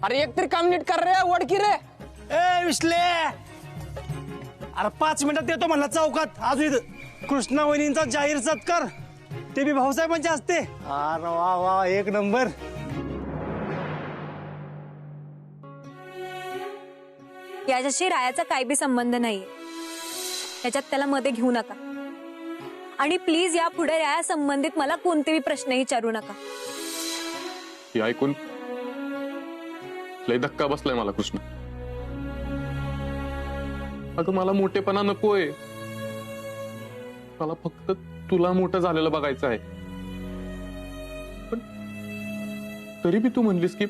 अरे एक तरी काम नीट कर रे, वडकी रे. ए विश्ले, अरे 5 मिनिटात येतो म्हणला चौकात. अजून कृष्णा वहिनींचा जाहीर सत्कार, ते बी भाऊसाहेबांचे असते. अरे वा वा, एक नंबर. याच्याशी रायाचा काही बी संबंध नाहीये. याच्यात त्याला मध्ये घेऊ नका. आणि प्लीज या पुढे राया संबंधित मला कोणतेही प्रश्न विचारू नका. हे ऐकून लय धक्का बसलाय मला कृष्ण. अगं मला मोठेपणा नकोय. मला फक्त तुला मोठं झालेलं बघायचं आहे. पण तरी बी तू म्हणलीस की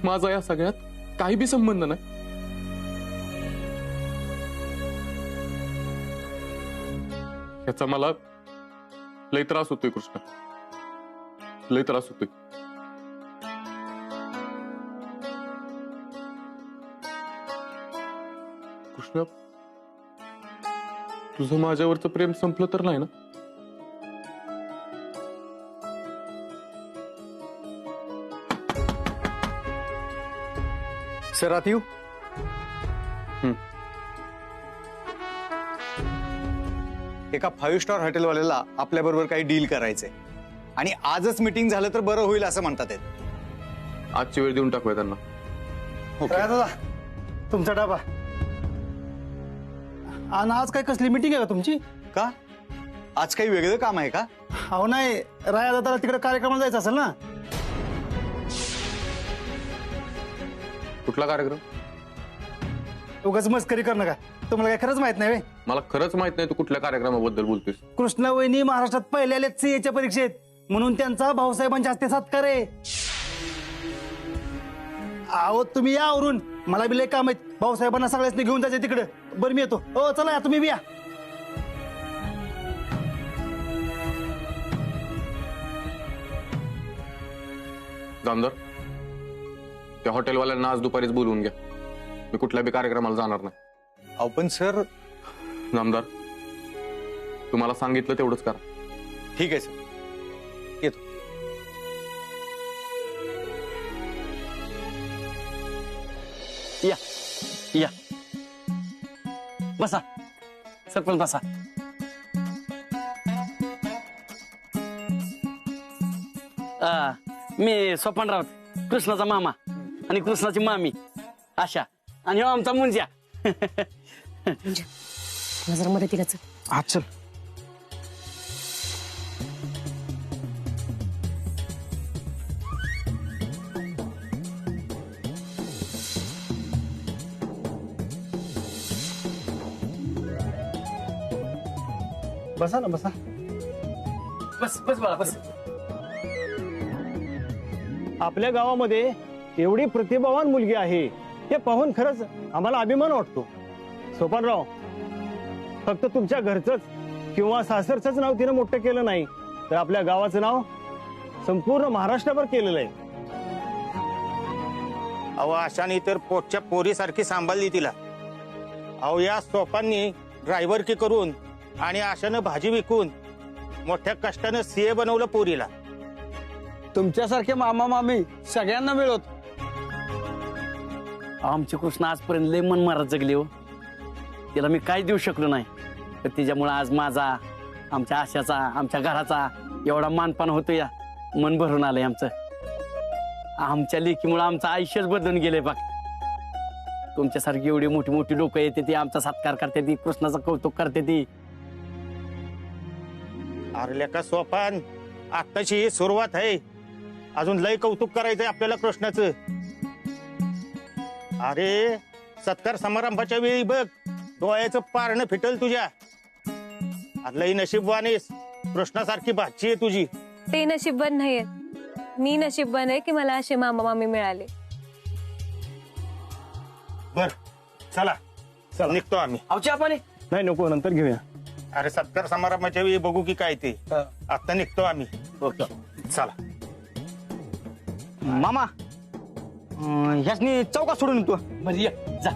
माझा या सगळ्यात काही बी संबंध नाही. याचा मला लय त्रास होतोय कृष्ण, लय त्रास होतोय. कृष्ण, तुझं माझ्यावरचं प्रेम संपलं तर नाही ना? सर आत येऊ? एका 5 स्टार हॉटेलवाल्याला आपल्या बरोबर काही डील करायचंय आणि आजच मीटिंग झालं तर बरं होईल असं म्हणतात. आजची वेळ देऊन टाकूया त्यांना. दादा, तुमचा डबा. आणि आज काय कसली मीटिंग आहे का तुमची? का आज काही वेगळं काम आहे का? अहो नाही, राया दादाला तिकडे कार्यक्रमाला जायचं असेल ना. कुठला कार्यक्रम? उगाच मस्करी कर नका. तुम्हाला काय खरंच माहित नाही? मला खरंच माहित नाही तू कुठल्या कार्यक्रमाबद्दल बोलतोस. कृष्णा वहिनी महाराष्ट्रात पहिल्या आल्या सीएच्या परीक्षेत, म्हणून त्यांचा भाऊसाहेबांच्या हस्ते सत्कार आहे. अहो तुम्ही या आवरून, मला बी लय काम आहेत. भाऊसाहेबांना सगळ्यांनी घेऊन जायचे तिकडे. बरं मी येतो. हो चला, तुम्ही बी या. जामदार, त्या हॉटेलवाल्यांना आज दुपारीच बोलवून घ्या. मी कुठल्या बी कार्यक्रमाला जाणार नाही. अहो पण सर. जामदार, तुम्हाला सांगितलं तेवढंच करा. ठीक आहे सर, येतो. या या, बसा सरपंच, बसा. मी सोपान राऊत, कृष्णाचा मामा आणि कृष्णाची मामी आशा, आणि आमचा मुंज्या. जरा मदतीला चल. हा चल. बसा ना, बसा. बस बस बाळा, बस. आपल्या गावामध्ये एवढी प्रतिभावान मुलगी आहे हे पाहून खरंच आम्हाला अभिमान वाटतो. सोपानराव, फक्त तुमच्या घरचंच किंवा सासरचंच नाव तिनं मोठं केलं नाही, तर आपल्या गावाचं नाव संपूर्ण महाराष्ट्रभर केलेलं आहे. अहो अशाने तर पोटच्या पोरीसारखी सांभाळली तिला. अहो या सोपांनी ड्रायव्हर करून आणि आशानं भाजी विकून मोठ्या कष्टानं सीए बनवलं पोरीला. तुमच्यासारखे मामा मामी सगळ्यांना मिळत. आमची कृष्ण आजपर्यंत लय मन मारत जगली हो. तिला मी काय देऊ शकलो नाही, तर तिच्यामुळे आज माझा, आमच्या आशाचा, आमच्या घराचा एवढा मानपान होतो. या मन भरून आलंय आमचं. आमच्या लेकीमुळे आमचं आयुष्यच बदलून गेलंय बघ. तुमच्यासारखी एवढी मोठी मोठी लोक येते ती आमचा सत्कार करते, ती कृष्णाचं कौतुक करते ती. अरे लेका सोपान, आत्ताची ही सुरुवात आहे. अजून लय कौतुक करायचंय आपल्याला कृष्णाचं. अरे सत्कार समारंभाच्या वेळी बघ, डोळ्याचं पारणं फिटल तुझ्या. लई नशीबवान आहेस, कृष्णासारखी भाची आहे तुझी. ते नशीबवान नाहीये, मी नशीबवान आहे की मला असे मामा मामी मिळाले. बर चला, निघतो आम्ही. आवच्या पाणी नाही नको, नंतर घेऊया. अरे सत्कार समारंभाच्या वेळी बघू की काय ते. आता निघतो आम्ही. चला. मामा, ह्यासनी चौका सोडून येतो. बरं ये जा.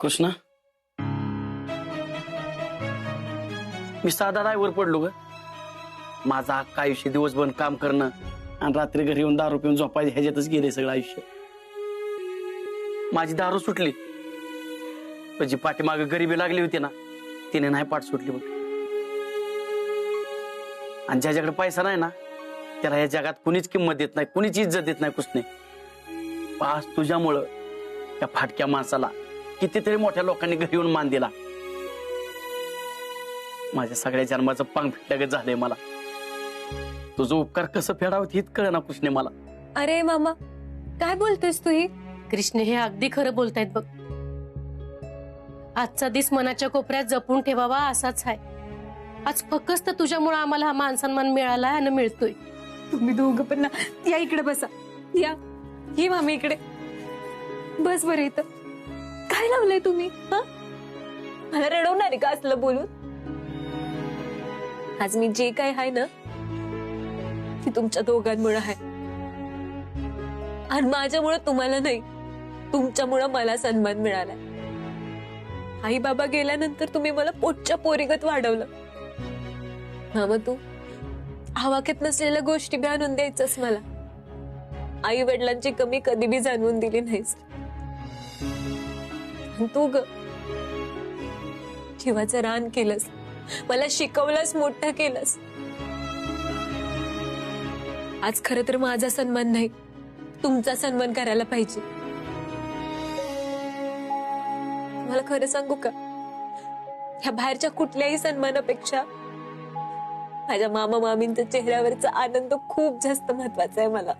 कृष्णा, मी साधा ड्रायव्हर पडलो ग. माझं अख्खं आयुष्य दिवसभर काम करणं आणि रात्री घरी येऊन दारू पिऊन झोपायचं ह्याच्यातच गेले सगळं आयुष्य. माझी दारू सुटली, पण जी पाठीमागे गरिबी लागली होती ना, तिने नाही पाठ सुटली बघ. आणि ज्याच्याकडे पैसा नाही ना, त्याला या जगात कुणीच किंमत देत नाही, कुणीच इज्जत देत नाही. कृष्णे, आज तुझ्यामुळं त्या फाटक्या माणसाला कितीतरी मोठ्या लोकांनी घरी येऊन मान दिला. माझ्या सगळ्या जन्माचं पांग फिटल्यागत झालंय मला. तुझं उपकार कसं फेडावं हेच कळ ना कृष्णे मला. अरे मामा, काय बोलतेस तू ही? कृष्ण हे अगदी खरं बोलतायत बघ. आजचा दिस मनाच्या कोपऱ्यात जपून ठेवावा असाच आहे. आज फक्त तुझ्यामुळे आम्हाला हा मान सन्मान मिळाला आणि मिळतोय. तुम्ही दोघं पण ना, या इकडे बसा. या, ही मामी इकडे बस बरं. इथं काय लावलंय तुम्ही? हा, मला रडवणार आहे का असलं बोलून? आज मी जे काय आहे ना, ती तुमच्या दोघांमुळे आहे. आणि माझ्यामुळे तुम्हाला नाही, तुमच्यामुळे मला सन्मान मिळाला. आई बाबा गेल्यानंतर तुम्ही मला पोटच्या पोरीगत वाढवलं. मामा, तू आवाक्यात नसलेल्या गोष्टी बी आणून द्यायचंस मला. आई वडिलांची कमी कधी बी जाणवून दिली नाहीस. तू ग जीवाचं रान केलंस, मला शिकवलंस, मोठं केलंस. आज खरं तर माझा सन्मान नाही, तुमचा सन्मान करायला पाहिजे. मला खरं सांगू का, ह्या बाहेरच्या कुठल्याही सन्मानापेक्षा माझ्या मामा मामींच्या चेहऱ्यावरचा आनंद खूप जास्त महत्वाचा आहे मला.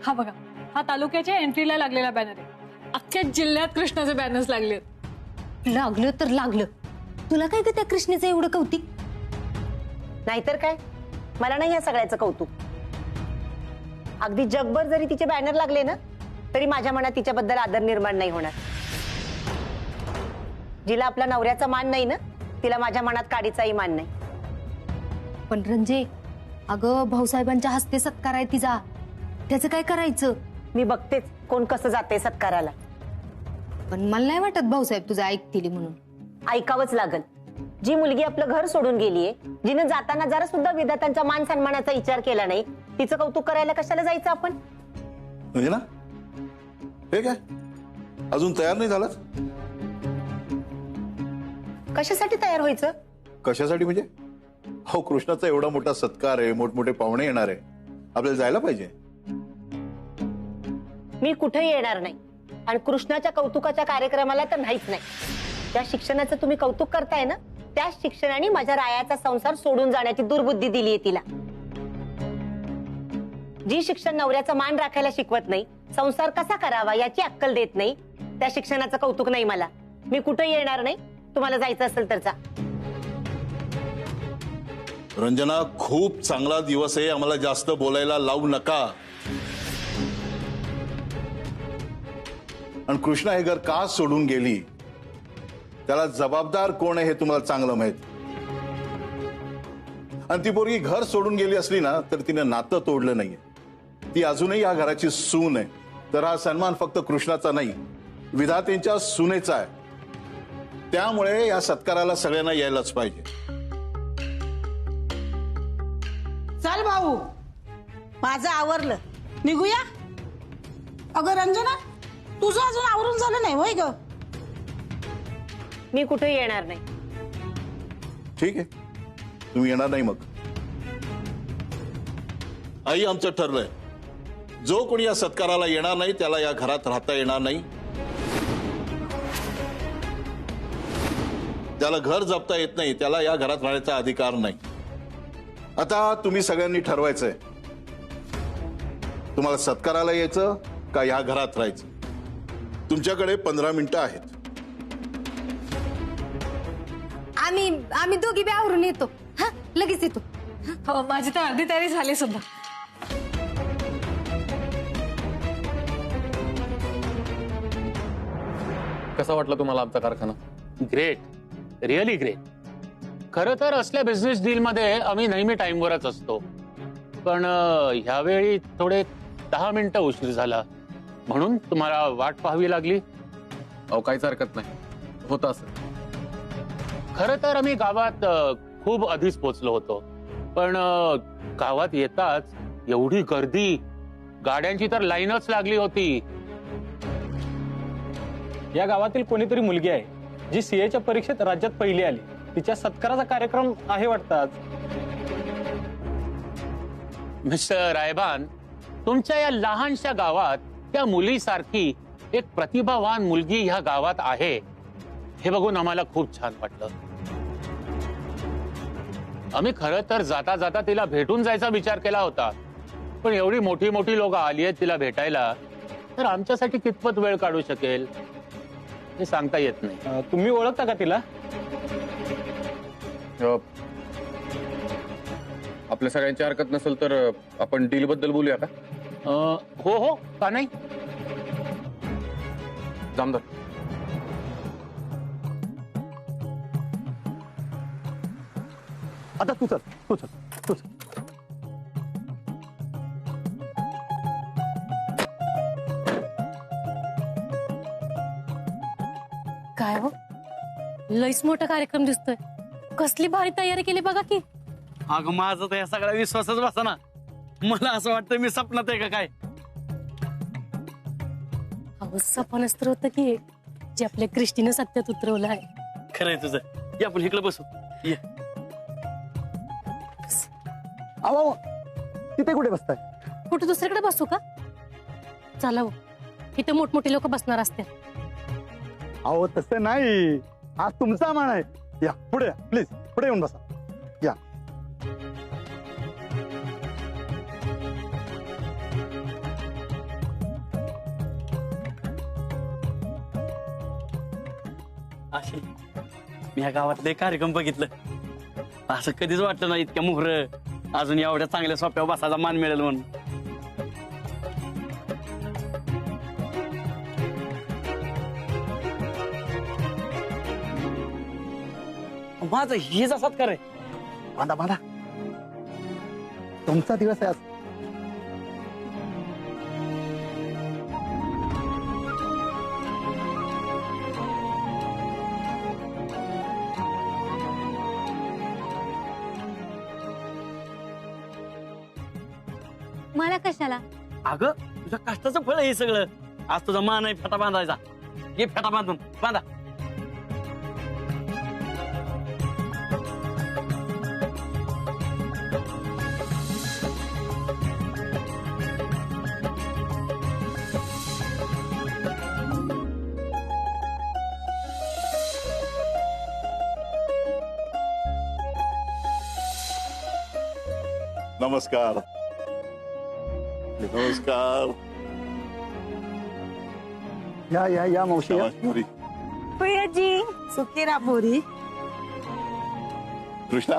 हा बघा, हा तालुक्याच्या एंट्रीला लागलेला बॅनर आहे. अख्ख्या जिल्ह्यात कृष्णाचे बॅनर्स लागले. लागलं तर लागलं. तुला काय ग त्या कृष्णेचं एवढं कौतिक? नाहीतर काय, मला नाही या सगळ्याचं कौतुक. अगदी जगभर जरी तिचे बॅनर लागले ना, तरी माझ्या मनात तिच्याबद्दल आदर निर्माण नाही होणार. जिला आपल्या नवऱ्याचा मान नाही ना, तिला माझ्या मनात काडीचाही मान नाही. पण रंजे, अगं भाऊसाहेबांच्या हस्ते सत्कार आहे तिचा, त्याचं काय करायचं? मी बघतेच कोण कसं जाते सत्काराला. पण मला नाही वाटत भाऊसाहेब तुझं ऐकतील म्हणून. ऐकावंच लागल. जी मुलगी आपलं घर सोडून गेलीये, जिने जाताना जरा सुद्धा विधात्यांच्या मान सन्मानाचा विचार केला नाही, तिचं कौतुक करायला कशाला जायचं आपण? म्हणजे ना, हे काय अजून तयार नाही झालात? कशासाठी तयार व्हायचं? कशासाठी म्हणजे? हो, कृष्णाचा एवढा मोठा सत्कार आहे, मोठमोठे पाहुणे येणार आहे, आपल्याला जायला पाहिजे. मी कुठेही येणार नाही आणि कृष्णाच्या कौतुकाच्या कार्यक्रमाला तर नाहीच नाही. त्या शिक्षणाचं तुम्ही कौतुक करताय ना, त्या शिक्षणाने माझ्या रायाचा संसार सोडून जाण्याची दुर्बुद्धी दिलीये तिला. जी शिक्षण नवऱ्याचा मान राखायला शिकवत नाही, संसार कसा करावा याची अक्कल देत नाही, त्या शिक्षणाचं कौतुक नाही मला. मी कुठेही येणार नाही. तुम्हाला जायचं असेल तर जा. रंजना, खूप चांगला दिवस आहे, आम्हाला जास्त बोलायला लावू नका. आणि कृष्णा हे घर का सोडून गेली, त्याला जबाबदार कोण आहे हे तुम्हाला चांगलं माहित. आणि ती पोरगी घर सोडून गेली असली ना, तर तिने नातं तोडलं नाहीये. ती अजूनही या घराची सून आहे. तर हा सन्मान फक्त कृष्णाचा नाही, विधातेंच्या सुनेचा आहे. त्यामुळे या सत्काराला सगळ्यांना यायलाच पाहिजे. चल भाऊ, माझं आवरलं, निघूया. अगं रंजना, तुझं अजून आवरून झालं नाही होय ग? मी कुठेही येणार नाही. ठीक आहे, तुम्ही येणार नाही मग. आई, आमचं ठरलंय, जो कोणी या सत्काराला येणार नाही त्याला या घरात राहता येणार नाही. त्याला घर जपता येत नाही, त्याला या घरात राहण्याचा अधिकार नाही. आता तुम्ही सगळ्यांनी ठरवायचंय, तुम्हाला सत्काराला यायचं का या घरात राहायचं. तुमच्याकडे 15 मिनिटं आहेत. आम्ही दोघी बी आवरून येतो. हा, लगेच येतो. हो, माझी तर अर्धी तयारी झाली सुद्धा. कसा वाटला तुम्हाला आमचा कारखाना? Great, really great. खरं तर असल्या बिझनेस डील मध्ये आम्ही नेहमी टाइमवरच असतो, पण ह्यावेळी थोडे 10 मिनिटं उशीर झाला म्हणून तुम्हाला वाट पाहावी लागली. अहो काहीच हरकत नाही, होतं असं. खरं तर आम्ही गावात खूप आधीच पोहोचलो होतो, पण गावात येताच एवढी गर्दी, गाड्यांची तर लाईनच लागली होती. या गावातील कोणीतरी मुलगी आहे जी सीएच्या परीक्षेत राज्यात पहिली आली. तिच्या सत्काराचा कार्यक्रम आहे वाटतं आज. मिस्टर रायबान, तुमच्या या लहानशा गावात त्या मुलीसारखी एक प्रतिभावान मुलगी ह्या गावात आहे हे बघून आम्हाला खूप छान वाटलं. आम्ही खरं तर जाता जाता तिला भेटून जायचा विचार केला होता, पण एवढी मोठी मोठी लोक आली आहेत तिला भेटायला, तर आमच्यासाठी कितपत वेळ काढू शकेल हे सांगता येत नाही. तुम्ही ओळखता का तिला? आपल्या सगळ्यांची हरकत नसेल तर आपण डील बद्दल बोलूया का? हो हो, का नाही. जामदार, आता तू चल, तू चल, तू चल. काय हो, लईच मोठा कार्यक्रम दिसतोय. कसली भारी तयारी केली बघा की. अगं माझं तर या सगळा विश्वासच बसा ना. मला असं वाटतं मी सपनात आहे का काय. अहो सपनच तर होतं की जे आपल्या क्रिस्टीनं सत्यात उतरवलं आहे. खरंय तुझं. या आपण इकडे बसू. ये. अहो तिथे कुठे बसताय? कुठे दुसरीकडे बसू का? चला हो, इथे मोठमोठे लोक बसणार असते. अहो तसं नाही, आज तुमचा मान आहे. या पुढे या, प्लीज पुढे येऊन बसा. या. अशी मी ह्या गावातले कार्यक्रम बघितलं, असं कधीच वाटलं नाही इतक्या मोहर अजून एवढ्या चांगल्या सोप्या बसायचा मान मिळेल म्हणून. माझं हेच असत करे. बांधा बांधा, तुमचा दिवस आहे आज. मला कशाला? अगं तुझ्या कष्टाचं फळ आहे हे सगळं. आज तुझा मान आहे फेटा बांधायचा. ये फेटा बांधून बांधा. नमस्कार. नमस्कार. या या या मावशी या. प्रियाजी सुखी रापोरी. कृष्णा,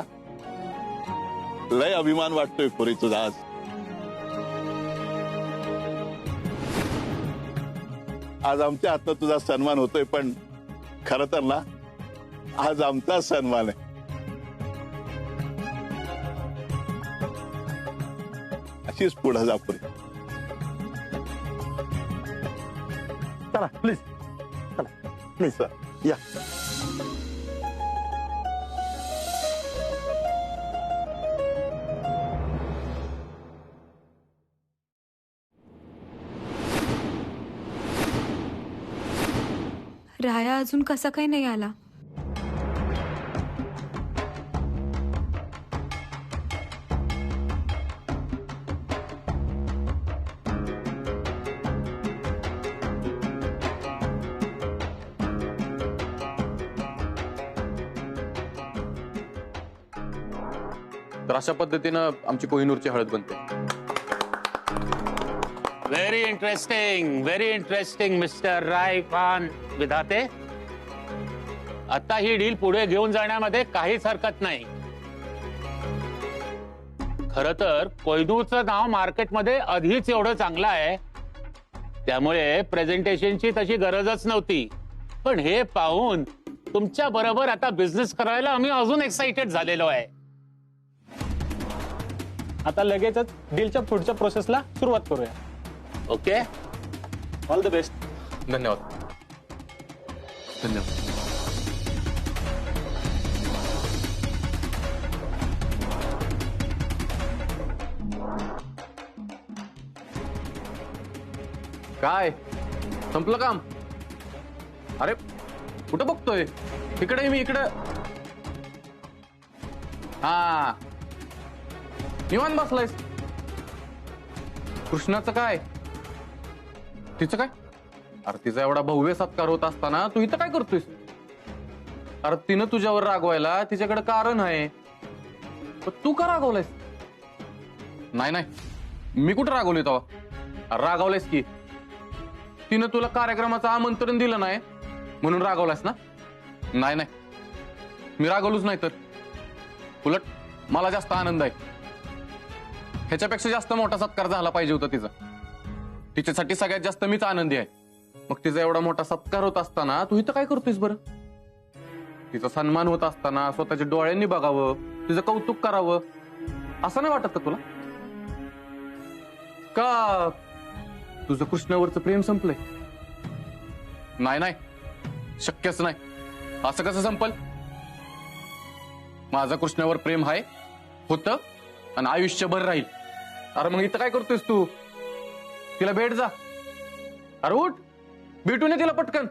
लय अभिमान वाटतोय पोरी तुझा आज. आज आमच्या हातनं तुझा सन्मान होतोय, पण खरं तर ना आज आमचा सन्मान आहे. अशीच पुढे जा पुरी. चला प्लीज, चला प्लीज या. राया अजून कसा काही नाही आला. तर अशा पद्धतीनं आमची कोहिनूरची हळद बनते. Very interesting, very interesting mister Raiban Vidhate. आता ही डील पुढे घेऊन जाण्यामध्ये काहीच हरकत नाही. खरं तर कोहिनूरचं नाव मार्केटमध्ये आधीच एवढं चांगलं आहे, त्यामुळे प्रेझेंटेशनची तशी गरजच नव्हती. पण हे पाहून तुमच्या बरोबर आता बिझनेस करायला आम्ही अजून एक्साइटेड झालेलो आहे. आता लगेचच डीलच्या पुढच्या प्रोसेसला सुरुवात करूया. Okay, all the best. धन्यवाद. धन्यवाद. काय संपलं काम? अरे कुठं बघतोय? इकडे मी इकडं. हा निवांत बसलायस. कृष्णाचं काय? तिचं काय? अरे तिचा एवढा भव्य सत्कार होत असताना तू इथं काय करतोयस? अरे तिनं तुझ्यावर रागवायला तिच्याकडे कारण आहे, पण तू का रागवलायस? नाही नाही, मी कुठं रागवलोय तेव्हा? रागवलायस की तिनं तुला कार्यक्रमाचं आमंत्रण दिलं नाही म्हणून रागवलायस ना? नाही नाही, मी रागवलोच नाही. तर उलट मला जास्त आनंद आहे. ह्याच्यापेक्षा जास्त मोठा सत्कार झाला पाहिजे होता तिचा. तिच्यासाठी सगळ्यात जास्त मीच आनंदी आहे. मग तिचा एवढा मोठा सत्कार होत असताना तू इथं काय करतोयस बरं? तिचा सन्मान होत असताना स्वतःच्या डोळ्यांनी बघावं, तिचं कौतुक करावं, असं नाही वाटत का तुला? का तुझं कृष्णावरचं प्रेम संपलंय? नाही नाही, शक्यच नाही. असं कसं संपल? माझं कृष्णावर प्रेम आहे, होतं आणि आयुष्यभर राहील. अरे मग इथं काय करतोयस तू? तिला भेट जा. अरे उठ, भेटून ये तिला पटकन.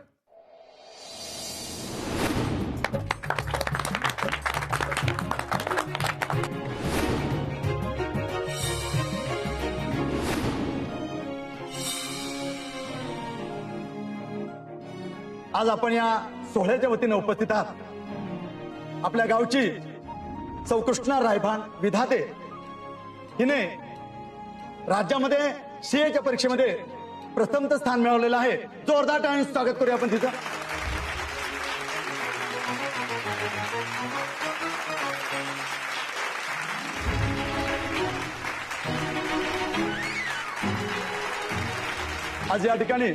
आज आपण या सोहळ्याच्या वतीने उपस्थित आहात. आपल्या गावची सौ कृष्णा रायभान विधाते हिने राज्यामध्ये सीएच्या परीक्षेमध्ये प्रथम स्थान मिळवलेलं आहे. जोरदार टाळ्यांनी स्वागत करूया आपण तिचं. आज या ठिकाणी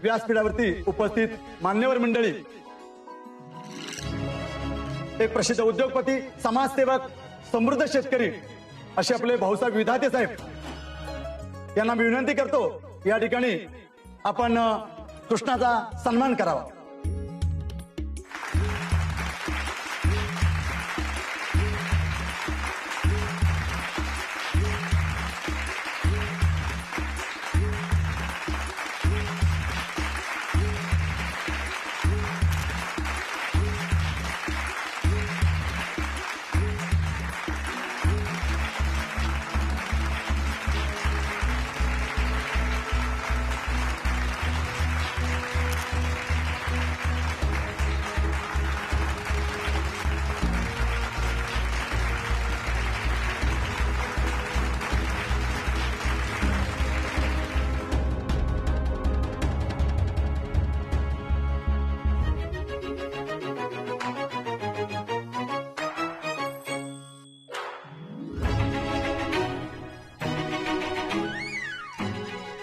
व्यासपीठावरती उपस्थित मान्यवर मंडळी, एक प्रसिद्ध उद्योगपती, समाजसेवक, समृद्ध शेतकरी असे आपले भाऊसाहेब विधाते साहेब यांना मी विनंती करतो या ठिकाणी आपण कृष्णाचा सन्मान करावा.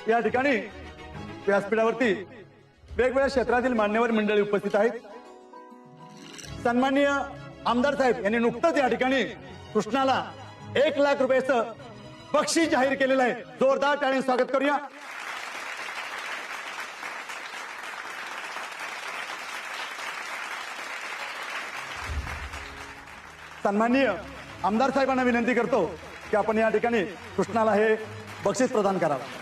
या ठिकाणी व्यासपीठावरती वेगवेगळ्या क्षेत्रातील मान्यवर मंडळी उपस्थित आहेत. सन्माननीय आमदार साहेब यांनी नुकतंच या ठिकाणी कृष्णाला 1 लाख रुपयाचं बक्षीस जाहीर केलेलं आहे. जोरदार टाळ्यांनी स्वागत करूया. सन्माननीय आमदार साहेबांना विनंती करतो की आपण या ठिकाणी कृष्णाला हे बक्षीस प्रदान करावं.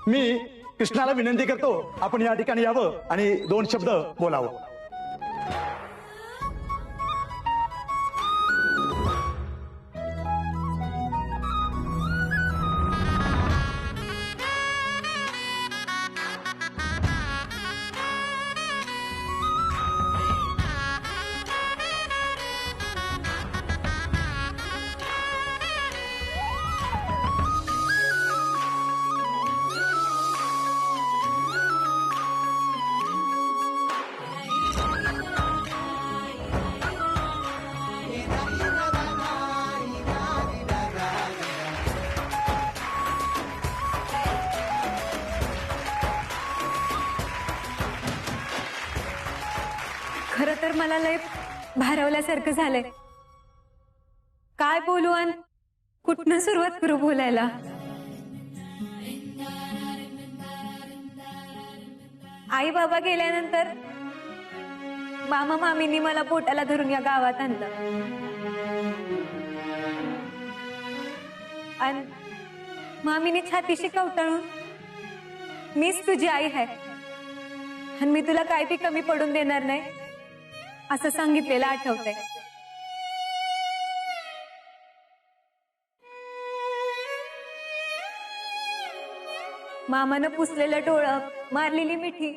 मी कृष्णाला विनंती करतो आपण या ठिकाणी यावं आणि 2 शब्द बोलावं. खर तर मला लय भारावल्यासारखं झालंय. काय बोलू आणि कुठनं सुरुवात करू बोलायला. आई बाबा गेल्यानंतर मामा मामींनी मला पोटाला धरून या गावात आणलं आणि मामीने छातीशी कवटाळून मीच तुझी आई आहे आणि मी तुला काय बी कमी पडून देणार नाही असं सांगितलेलं आठवतंय. मामानं पुसलेलं डोळं, मारलेली मिठी,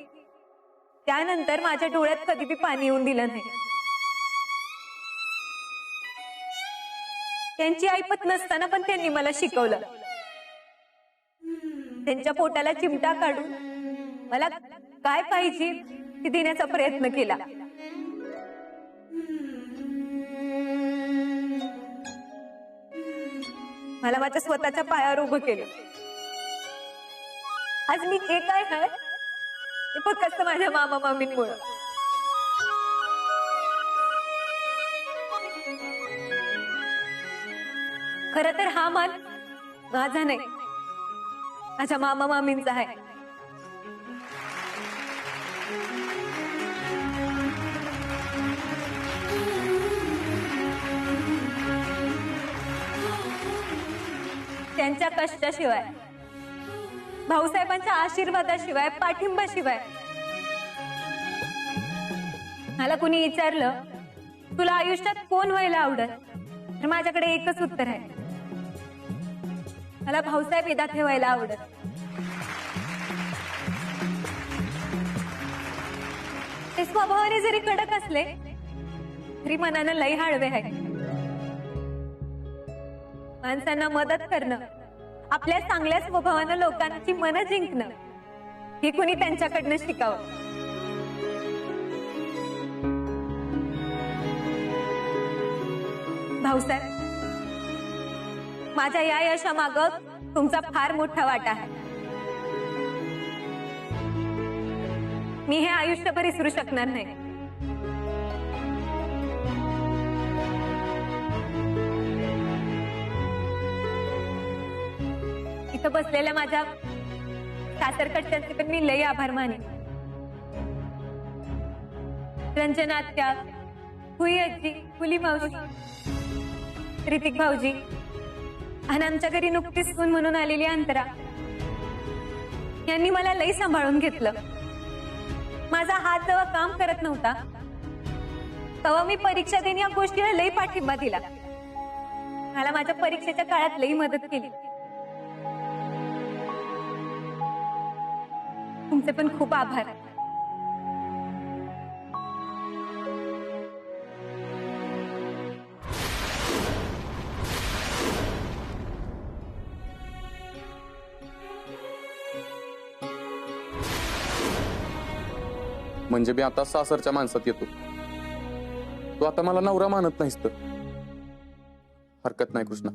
त्यानंतर माझ्या डोळ्यात कधी बी पाणी येऊन दिलं नाही. त्यांची ऐपत नसताना पण त्यांनी मला शिकवलं. त्यांच्या पोटाला चिमटा काढून मला काय पाहिजे ते देण्याचा प्रयत्न केला. मला माझ्या स्वतःच्या पायावर उभं केलं. आज मी जे काय आहे ते फक्त माझ्या मामा मामींमुळे. खरं तर हा मान माझा नाही, माझ्या मामा मामींचा आहे. त्यांच्या कष्टाशिवाय, भाऊसाहेबांच्या आशीर्वादाशिवाय, पाठिंबाशिवाय. मला कुणी विचारलं तुला आयुष्यात कोण व्हायला आवडत, तर माझ्याकडे एकच उत्तर आहे, मला भाऊसाहेब विधाते व्हायला आवडत. ते स्वभावाने जरी कडक असले तरी मनानं लई हळवे आहे. माणसांना मदत करणं, आपल्या चांगल्या स्वभावानं लोकांची मनं जिंकणं, हे कुणी त्यांच्याकडनं शिकावं. भाऊसाहेब, माझ्या या यशामागं तुमचा फार मोठा वाटा आहे. मी हे आयुष्यभर विसरू शकणार नाही. इथं बसलेल्या माझ्या सासरकडच्यांचे पण मी लई आभार मानेन. रंजना आत्या, हुई आजी, फुली मावशी, ऋतिक भाऊजी आणि आमच्या घरी नुकतीच सून म्हणून आलेली अंतरा, यांनी मला लई सांभाळून घेतलं. माझा हात जेव्हा काम करत नव्हता तेव्हा मी परीक्षा देणे या गोष्टीला लई पाठिंबा दिला. मला माझ्या परीक्षेच्या काळात लई मदत केली. तुमचे पण खूप आभार. म्हणजे मी आता सासरच्या माणसात येतो. तू आता मला नवरा मानत नाहीस तर हरकत नाही कृष्णा.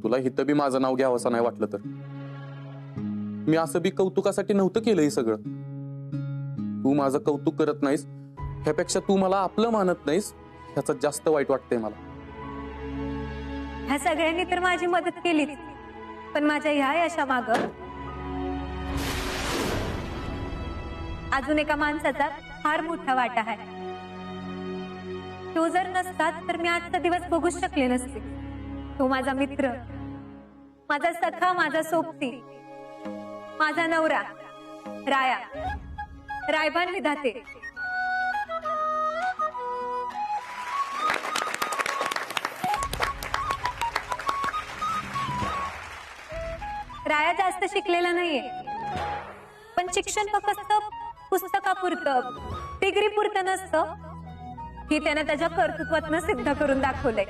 तुला हिथं बी माझं नाव घ्यावं असं नाही वाटलं तर. मी असं बी कौतुकासाठी नव्हतं केलं हे सगळं. तू माझं कौतुक करत नाहीस ह्यापेक्षा तू मला आपलं मानत नाहीस ह्याचं जास्त वाईट वाटतंय मला. ह्या सगळ्यांनी तर माझी मदत केलीच, पण माझ्या ह्या यशामागं अजून एका माणसाचा फार मोठा वाटा आहे. तो जर नसता तर मी आजचा दिवस बघूच शकले नसते. तो माझा मित्र, माझा सखा, माझा सोबती, माझा नवरा राया, रायभान विधाते. राया जास्त शिकलेला नाहीये, पण शिक्षण फक्त पुस्तकापुरतं, डिग्री पुरतं नसतं, ही त्याने त्याच्या कर्तृत्वातनं सिद्ध करून दाखवलंय.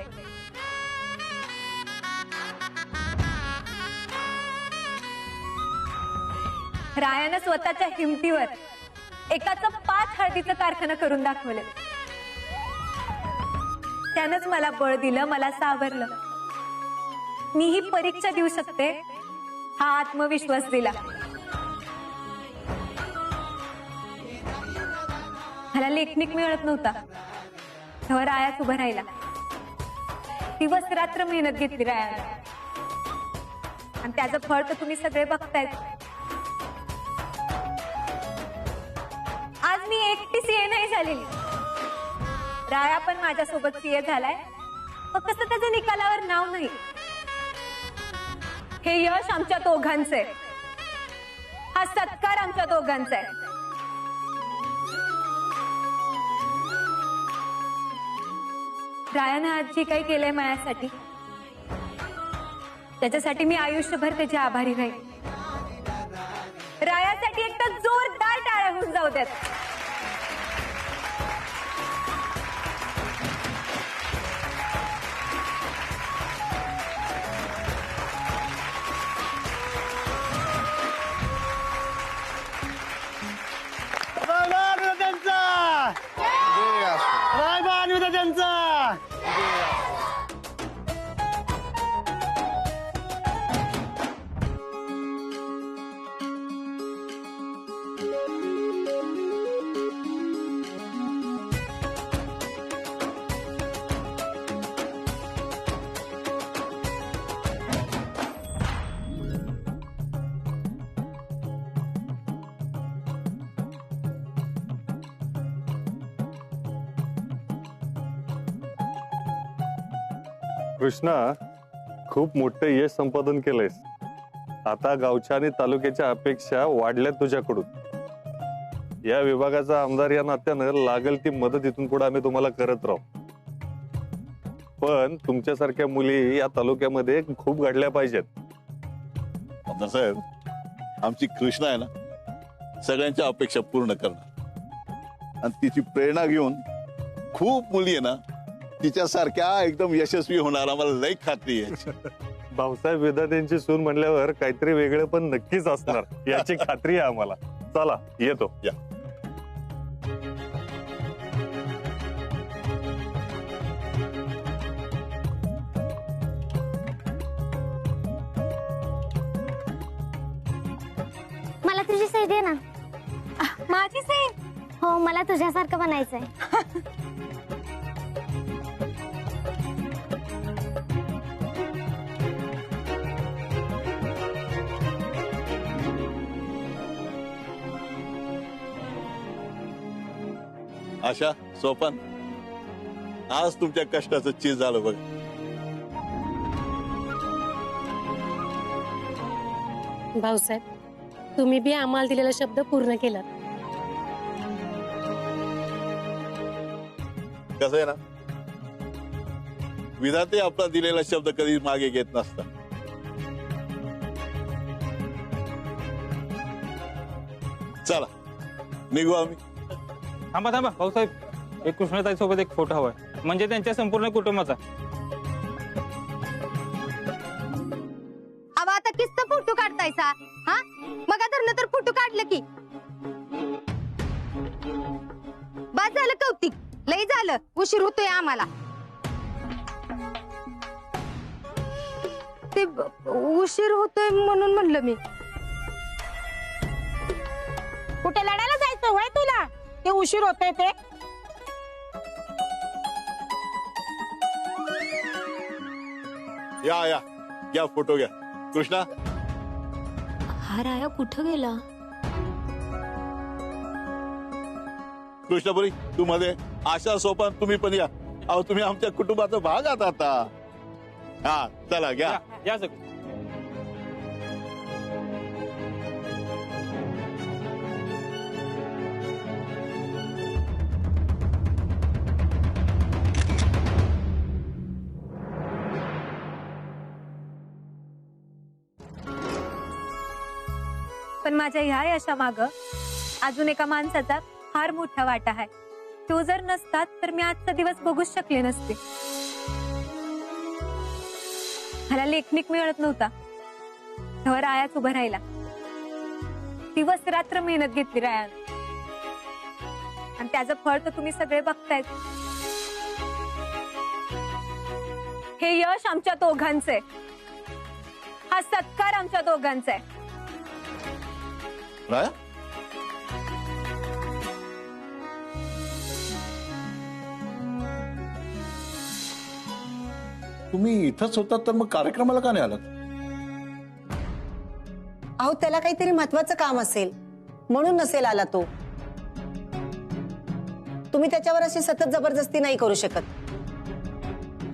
रायानं स्वतःच्या हिमतीवर एकाचं 5 हळदीचं कारखाना करून दाखवलं. त्यानंच मला बळ दिलं, मला सावरलं. मी ही परीक्षा देऊ शकते हा आत्मविश्वास दिला. मला लेखनिक मिळत नव्हता तेव्हा रायाच उभा राहिला. दिवस रात्र मेहनत घेतली रायाने आणि त्याचं फळ तर तुम्ही सगळे बघतायत. आज मी एकटी सीए नाही झालेली, राया पण माझ्यासोबत सीए झालाय, फक्त त्याच्या निकालावर नाव नाही. हे यश आमच्या दोघांचे, हा सत्कार आमच्या दोघांचा आहे. रायानं आज जे काही केलंय माझ्यासाठी त्याच्यासाठी मी आयुष्यभर त्याचे आभारी राहील. रायासाठी एकदा जोरदार टाळ्या होऊन जाऊ द्यात. कृष्णा, खूप मोठं यश संपादन केलंयस. आता गावच्या आणि तालुक्याच्या अपेक्षा वाढल्यात तुझ्याकडून. या विभागाचा आमदार या नात्यानं लागेल ती मदत इथून पुढे आम्ही तुम्हाला करत राहू. पण तुमच्यासारख्या मुली या तालुक्यामध्ये खूप घडल्या पाहिजेत. आमदार साहेब, आमची कृष्णा आहे ना सगळ्यांच्या अपेक्षा पूर्ण करणार आणि तिची प्रेरणा घेऊन खूप मुली आहे ना तिच्यासारख्या एकदम यशस्वी होणार, आम्हाला लई खात्री आहे. भाऊसाहेब विधात्यांची सून म्हणल्यावर काहीतरी वेगळं पण नक्कीच असणार याची खात्री आहे आम्हाला. चला येतो. या मला तुझी सही दे ना. माझी सही? हो, मला तुझ्यासारखं बनायचंय. आशा, सोपान, आज तुमच्या कष्टाचं चीज झालं बघ. भाऊसाहेब, तुम्ही बी आम्हाला दिलेला शब्द पूर्ण केला. कसं आहे ना, विधाते आपला दिलेला शब्द कधी मागे घेत नसता. चला निघू आम्ही. थांबा थांबा भाऊसाहेब, एक कृष्णताई सोबत एक फोटो हवाय, म्हणजे त्यांच्या संपूर्ण कुटुंबाचा. अहो, आता किस्त फोटो काढतायचा? हा, मग धरणं तर फोटो काढलं की बस झालं. कौतिक लई झालं, उशीर होतोय आम्हाला. ते उशीर होतोय म्हणून म्हणलं मी. कुठे लढायला जायचं होय तुला? ते उशीर होतंय ते. या या घ्या फोटो घ्या. कृष्णा, हा राया कुठं गेला? कृष्णापुरी तू मध्ये, आशा, सोपान तुम्ही पण या. अहो, तुम्ही आमच्या कुटुंबाचा भाग आहात आता. हा चला घ्या. या सगळं. पण माझ्या ह्या यशामाग अजून एका माणसाचा फार मोठा वाटा आहे. तो जर नसतात तर मी आजचा दिवस बघूच शकले नसते. मला लेखनिक मिळत नव्हता तेव्हा रायाच उभा राहिला. दिवस रात्र मेहनत घेतली रायाने आणि त्याचं फळ तर तुम्ही सगळे बघतायत. हे यश आमच्या दोघांचे, हा सत्कार आमच्या दोघांचा आहे. राया, तुम्ही इथंच होतात तर मग कार्यक्रमाला का नाही आलात? अहो त्याला काहीतरी महत्वाचं काम असेल म्हणून नसेल आला तो. तुम्ही त्याच्यावर अशी सतत जबरदस्ती नाही करू शकत.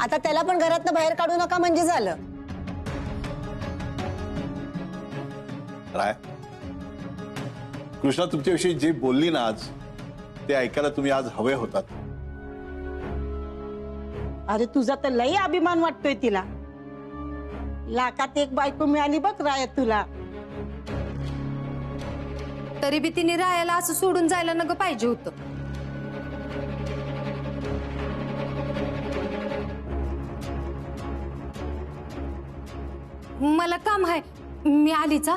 आता त्याला पण घरातनं बाहेर काढू नका म्हणजे झालं. राय, कृष्णा तुमच्याविषयी जे बोलली ना आज, ते ऐकायला तुम्ही आज हवे होतात. अरे तुझा तर लई अभिमान वाटतोय तिला. लाखात एक बायको मिळाली बघ राया तुला. तरी बी तिने रायाला असं सोडून जायला नग पाहिजे होतं. मला काम आहे, मी आलीचा.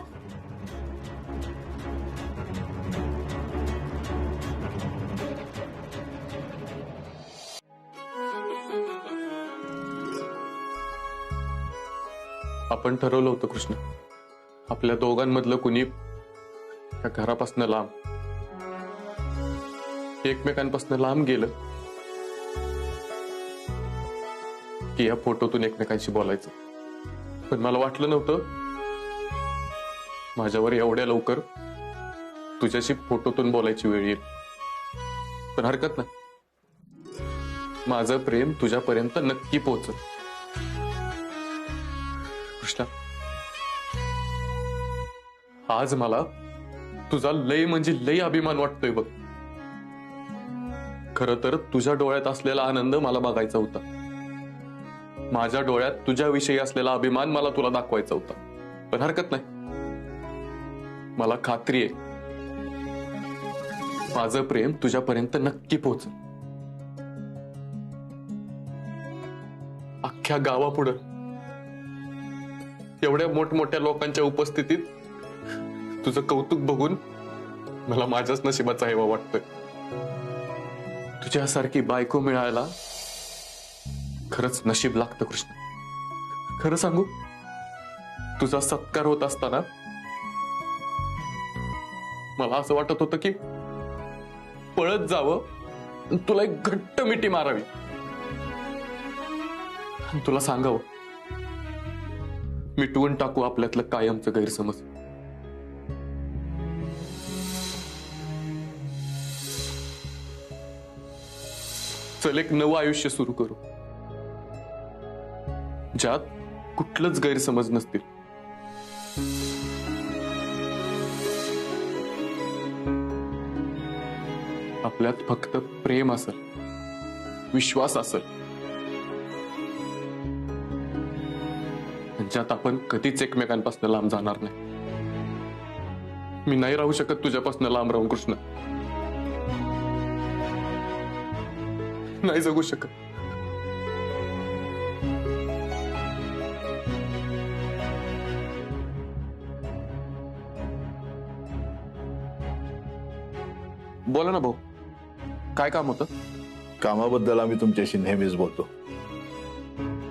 आपण ठरवलं होतं कृष्ण, आपल्या दोघांमधलं कुणी त्या घरापासून लांब, एकमेकांपासून लांब गेलं की या फोटोतून एकमेकांशी बोलायचं. पण मला वाटलं नव्हतं माझ्यावर एवढ्या लवकर तुझ्याशी फोटोतून बोलायची वेळ येईल. पण हरकत नाही, माझं प्रेम तुझ्यापर्यंत नक्की पोहोचल. कृष्णा, आज मला तुझा लय म्हणजे लय अभिमान वाटतोय बघ. खरं तर तुझ्या डोळ्यात असलेला आनंद मला बघायचा होता. माझ्या डोळ्यात तुझ्याविषयी असलेला अभिमान मला तुला दाखवायचा होता. पण हरकत नाही, मला खात्री आहे माझं प्रेम तुझ्यापर्यंत नक्की पोहोचल. अख्ख्या गावापुढं एवढ्या मोठमोठ्या लोकांच्या उपस्थितीत तुझं कौतुक बघून मला माझ्याच नशिबाचा हेवा वाटतोय. तुझ्यासारखी बायको मिळायला खरंच नशीब लागतं कृष्ण. खरं सांगू, तुझा सत्कार होत असताना मला असं वाटत होतं की पळत जावं, तुला एक घट्ट मिठी मारावी, तुला सांगावं मिटवून टाकू आपल्यातलं कायमचं गैरसमज. चल एक नवं आयुष्य सुरू करू, ज्यात कुठलंच गैरसमज नसतील. आपल्यात फक्त प्रेम असेल, विश्वास असेल, ज्यात आपण कधीच एकमेकांपासून लांब जाणार नाही. मी नाही राहू शकत तुझ्यापासून लांब राहून कृष्ण, नाही जगू शकत. बोला ना भाऊ, काय काम होतं? कामाबद्दल आम्ही तुमच्याशी नेहमीच बोलतो.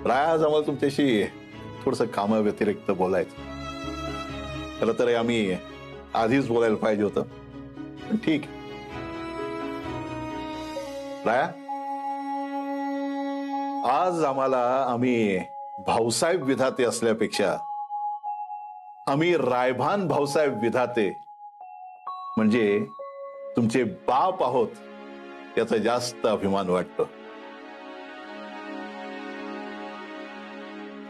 राय, आज आम्हाला तुमच्याशी थोडस कामाव्यतिरिक्त बोलायचं. खरं तर आम्ही आधीच बोलायला पाहिजे होतं, पण ठीक. राया, आज आम्ही भाऊसाहेब विधाते असल्यापेक्षा आम्ही रायभान भाऊसाहेब विधाते म्हणजे तुमचे बाप आहोत याचा जास्त अभिमान वाटतो.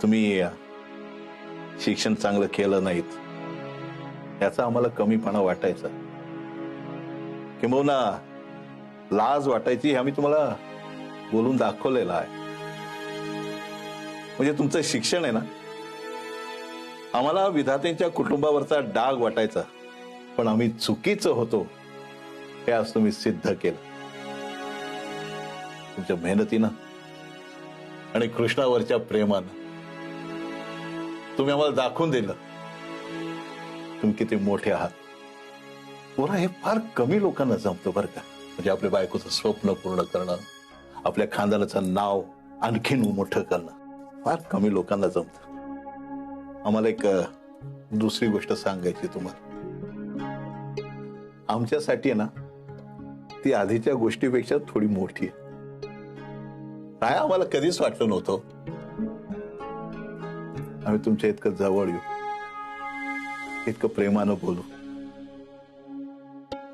तुम्ही शिक्षण चांगलं केलं नाहीत याचा आम्हाला कमीपणा वाटायचा, किंबहुना लाज वाटायची. हे आम्ही तुम्हाला बोलून दाखवलेलं आहे. म्हणजे तुमचं शिक्षण आहे ना, आम्हाला विधात्यांच्या कुटुंबावरचा डाग वाटायचा, पण आम्ही चुकीचं होतो हे आज तुम्ही सिद्ध केलं. तुमच्या मेहनतीनं आणि कृष्णावरच्या प्रेमानं तुम्ही आम्हाला दाखवून दिलं तुम्ही किती मोठे आहात. पोरा, हे फार कमी लोकांना जमतं बरं का. म्हणजे आपल्या बायकोचं स्वप्न पूर्ण करणं, आपल्या खानदानाचं नाव आणखीन मोठं करणं फार कमी लोकांना जमतं. आम्हाला एक दुसरी गोष्ट सांगायची तुम्हाला. आमच्यासाठी आहे ना, ती आधीच्या गोष्टीपेक्षा थोडी मोठी आहे. काय आम्हाला कधीच वाटलं नव्हतं आम्ही तुमच्या इतकं जवळ येऊ, इतकं प्रेमानं बोलू,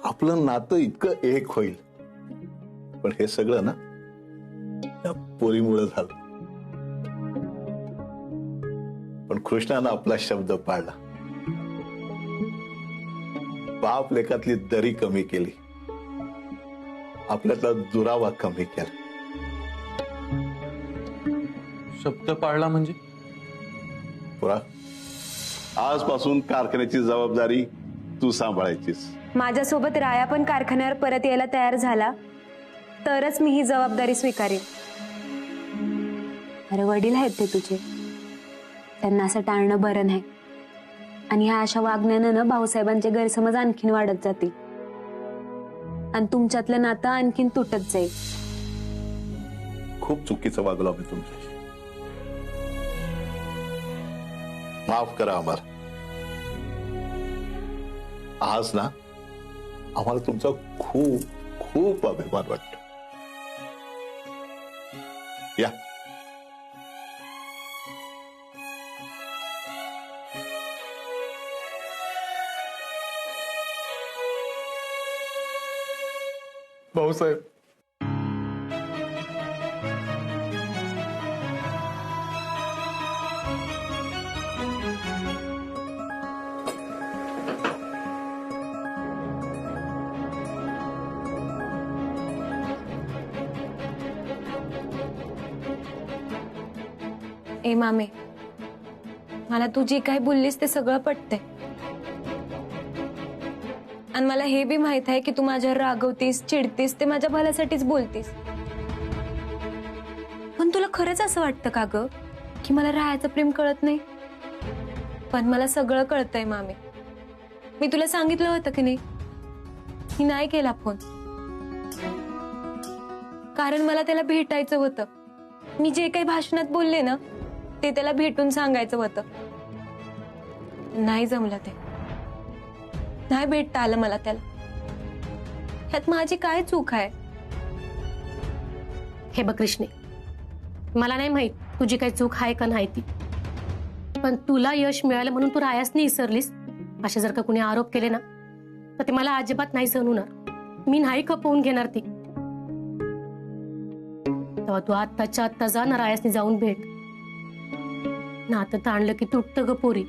आपलं नातं इतकं एक होईल. पण हे सगळं ना त्या पोरीमुळे झालं. पण कृष्णानं आपला शब्द पाळला. बाप लेकातली दरी कमी केली, आपल्यातला दुरावा कमी केला. शब्द पाळला म्हणजे पुरा आजपासून कारखान्याची जबाबदारी तू सांभाळायचीस. माझ्यासोबत राया पण कारखान्यावर परत यायला तयार झाला तरच मी ही जबाबदारी स्वीकारेन. अरे वडील आहेत ते तुझे, त्यांना असं टाळणं बरं नाही. आणि ह्या अशा वागण्यानं ना भाऊसाहेबांचे गैरसमज आणखीन वाढत जातील आणि तुमच्यातलं नातं आणखीन तुटत जाईल. खूप चुकीचं वागलो आम्ही तुमच्याशी, माफ करा आम्हाला. आज ना आम्हाला तुमचा खूप खूप अभिमान वाटतो. या भाऊसाहेब, ए मामे, मला तू जे काही बोललीस ते सगळं पटतंय आणि मला हे बी माहित आहे की तू माझ्यावर रागवतीस, चिडतीस, ते माझ्या भल्यासाठीच बोलतीस. पण तुला खरंच असं वाटतं का ग की मला राहायचं प्रेम कळत नाही? पण मला सगळं कळतंय मामे. मी तुला सांगितलं होतं की नाही, मी नाही केला फोन कारण मला त्याला भेटायचं होतं. मी जे काही भाषणात बोलले ना ते त्याला भेटून सांगायचं होतं. नाही जमलं, ते नाही भेटता आलं मला त्याला. ह्यात माझी काय चूक आहे? हे बघ कृष्णे, मला नाही माहित तुझी काही चूक आहे का नाही ती, पण तुला यश मिळालं म्हणून तू रायासनी विसरलीस असे जर का कुणी आरोप केले ना तर ते मला अजिबात नाही सहन होणार. मी नाही खपवून घेणार ती. तेव्हा तू आत्ताच्या आत्ता जा ना, रायासनी जाऊन भेट. नातं ताणलं की तुटतं ग पोरी,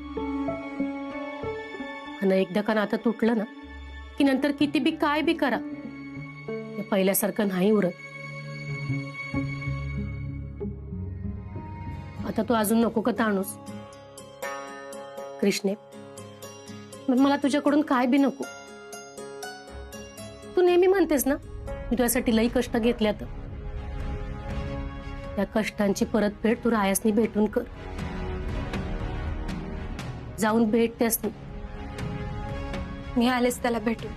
आणि एकदा का नातं तुटलं ना की नंतर किती बी काय बी करा ते पहिल्यासारखं नाही उरत. आता तू अजून नको का ताणूस कृष्णे. मग मला तुझ्याकडून काय बी नको. तू नेहमी म्हणतेस ना मी तुझ्यासाठी लई कष्ट घेतल्यात, त्या कष्टांची परतफेड तू रायासनी भेटून कर. जाऊन भेट त्यासनी. मी आलेच त्याला भेटून.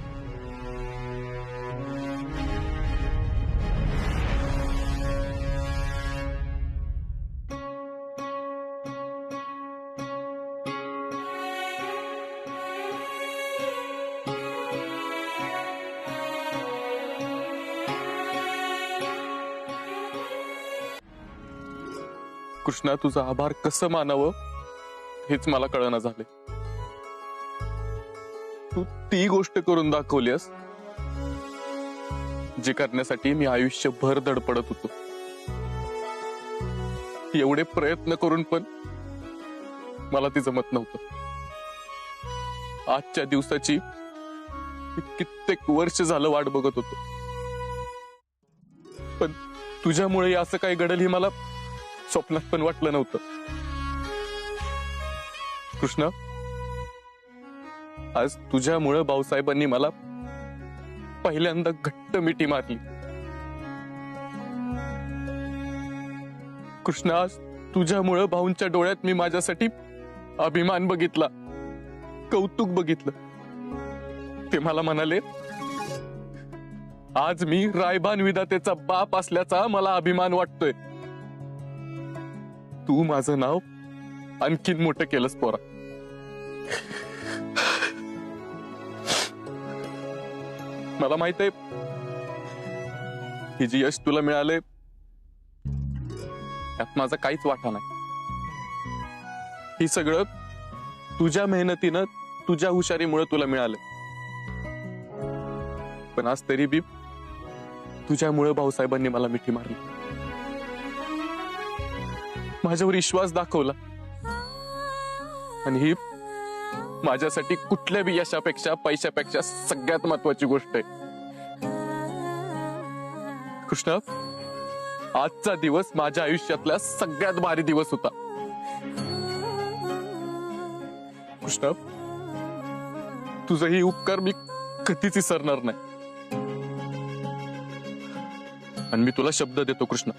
कृष्णा, तुझा आभार कसं मानावं हेच मला कळना झाले. तू ती गोष्ट करून दाखवलीस जे करण्यासाठी मी आयुष्यभर धडपडत होतो. एवढे प्रयत्न करून पण मला ती जमत नव्हतं. आजच्या दिवसाची कित्येक वर्ष झालं वाट बघत होतो, पण तुझ्यामुळे असं काही घडेल हे मला स्वप्नात पण वाटलं नव्हतं. कृष्णा, आज तुझ्यामुळे भाऊसाहेबांनी मला पहिल्यांदा घट्ट मिठी मारली. कृष्णा, आज तुझ्यामुळे भाऊंच्या डोळ्यात मी माझ्यासाठी अभिमान बघितला, कौतुक बघितलं. ते मला म्हणाले, आज मी रायबान विधातेचा बाप असल्याचा मला अभिमान वाटतोय. तू माझं नाव आणखीन मोठं केलंस पोरा. मला माहित आहे ही जी यश तुला मिळाले त्यात माझा काहीच वाटा नाही, हे सगळं तुझ्या मेहनतीनं तुझ्या हुशारीमुळे तुला मिळालं. पण आज तरी बी तुझ्यामुळे भाऊसाहेबांनी मला मिठी मारली, माझ्यावर विश्वास दाखवला. आणि ही माझ्यासाठी कुठल्या बी यशापेक्षा पैशापेक्षा सगळ्यात महत्वाची गोष्ट आहे. कृष्णा, आजचा दिवस माझ्या आयुष्यातला सगळ्यात भारी दिवस होता. कृष्णा, तुझंही उपकार मी कधीच विसरणार नाही. आणि मी तुला शब्द देतो कृष्णा,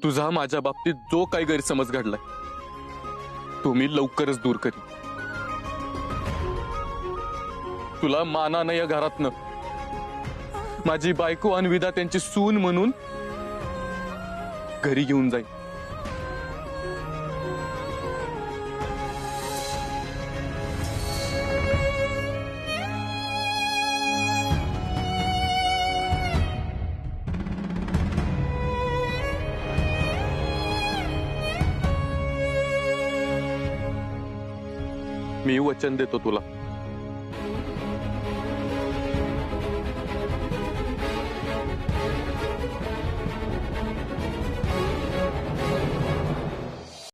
तुझा माझ्या बाबतीत जो काही गैरसमज घडलाय तो मी लवकरच दूर करीन. तुला मानानं या घरातनं माझी बायको अन्विदा त्यांची सून म्हणून घरी घेऊन जाईन. मी वचन देतो तुला,